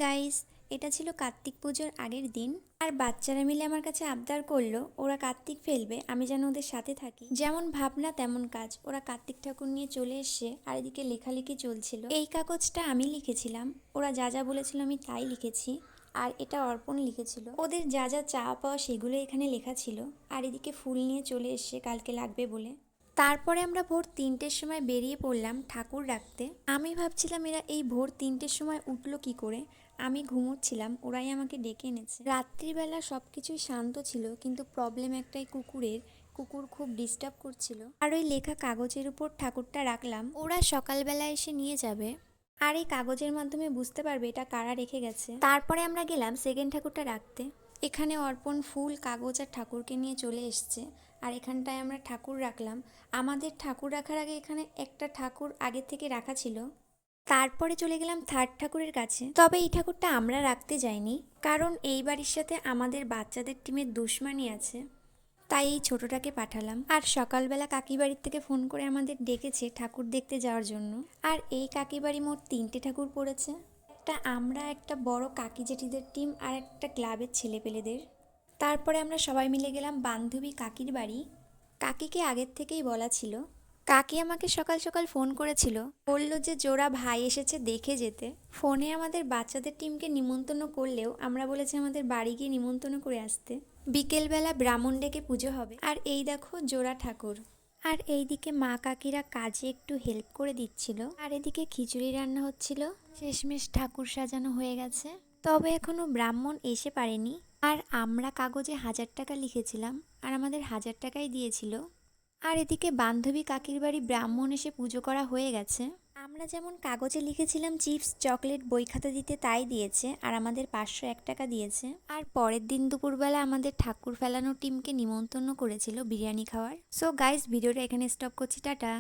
Guys, এটা ছিল কার্তিক পুজোর আগের দিন। আর বাচ্চারা মিলে আমার কাছে আবদার করলো ওরা কার্তিক ফেলবে, আমি যেন ওদের সাথে থাকি। যেমন ভাবনা তেমন কাজ, ওরা কার্তিক ঠাকুর নিয়ে চলে এসছে আর এদিকে লেখালেখি চলছিল। এই কাগজটা আমি লিখেছিলাম, ওরা যা যা বলেছিল আমি তাই লিখেছি। আর এটা অর্পণ লিখেছিল, ওদের যা যা চাওয়া পাওয়া সেগুলো এখানে লেখা ছিল। আর এদিকে ফুল নিয়ে চলে এসছে কালকে লাগবে বলে। তারপরে আমরা ভোর 3টের সময় বেরিয়ে পড়লাম ঠাকুর রাখতে। আমি ভাবছিলাম এরা এই ভোর 3টের সময় উঠলো কি করে। আমি ঘুমোচ্ছিলাম, ওরাই আমাকে ডেকে এনেছে। রাত্রিবেলা সব কিছুই শান্ত ছিল, কিন্তু প্রবলেম একটাই, কুকুর খুব ডিস্টার্ব করছিল। আর ওই লেখা কাগজের উপর ঠাকুরটা রাখলাম, ওরা সকালবেলা এসে নিয়ে যাবে। আর এই কাগজের মাধ্যমে বুঝতে পারবে এটা কারা রেখে গেছে। তারপরে আমরা গেলাম সেকেন্ড ঠাকুরটা রাখতে। এখানে অর্পণ ফুল, কাগজ আর ঠাকুরকে নিয়ে চলে এসছে। আর এখানটায় আমরা ঠাকুর রাখলাম। আমাদের ঠাকুর রাখার আগে এখানে একটা ঠাকুর আগে থেকে রাখা ছিল। তারপরে চলে গেলাম থার্ড ঠাকুরের কাছে। তবে এই ঠাকুরটা আমরা রাখতে যাইনি, কারণ এই বাড়ির সাথে আমাদের বাচ্চাদের টিমের দুশমানি আছে, তাই এই ছোটটাকে পাঠালাম। আর সকালবেলা কাকি বাড়ির থেকে ফোন করে আমাদের ডেকেছে ঠাকুর দেখতে যাওয়ার জন্য। আর এই কাকি বাড়ি মোট 3টে ঠাকুর পড়েছে, একটা আমরা, একটা বড় কাকি জেঠিদের টিম, আর একটা ক্লাবের ছেলেপেলেদের। তারপরে আমরা সবাই মিলে গেলাম বান্ধবী কাকির বাড়ি। কাকিকে আগের থেকেই বলা ছিল। কাকি আমাকে সকাল সকাল ফোন করেছিল, বলল যে জোড়া ভাই এসেছে দেখে যেতে। ফোনে আমাদের বাচ্চাদের টিমকে নিমন্ত্রণ করলেও আমরা বলেছি আমাদের বাড়ি গিয়ে নিমন্ত্রণ করে আসতে। বিকেলবেলা ব্রাহ্মণ ডেকে পুজো হবে। আর এই দেখো জোড়া ঠাকুর। আর এইদিকে মা কাকিরা কাজে একটু হেল্প করে দিচ্ছিল। আর এদিকে খিচুড়ি রান্না হচ্ছিল। শেষমেশ ঠাকুর সাজানো হয়ে গেছে, তবে এখনো ব্রাহ্মণ এসে পারেনি। আর আমরা কাগজে 1000 টাকা লিখেছিলাম, আর আমাদের 1000 টাকাই দিয়েছিল। আর এদিকে বান্ধবী কাকির বাড়ি ব্রাহ্মণ এসে পুজো করা হয়ে গেছে। আমরা যেমন কাগজে লিখেছিলাম চিপস, চকলেট, বই খাতা দিতে, তাই দিয়েছে। আর আমাদের 501 টাকা দিয়েছে। আর পরের দিন দুপুরবেলা আমাদের ঠাকুর ফেলানো টিমকে নিমন্ত্রণ করেছিল বিরিয়ানি খাওয়ার। সো গাইস, ভিডিওটা এখানে স্টপ করছি, টাটা।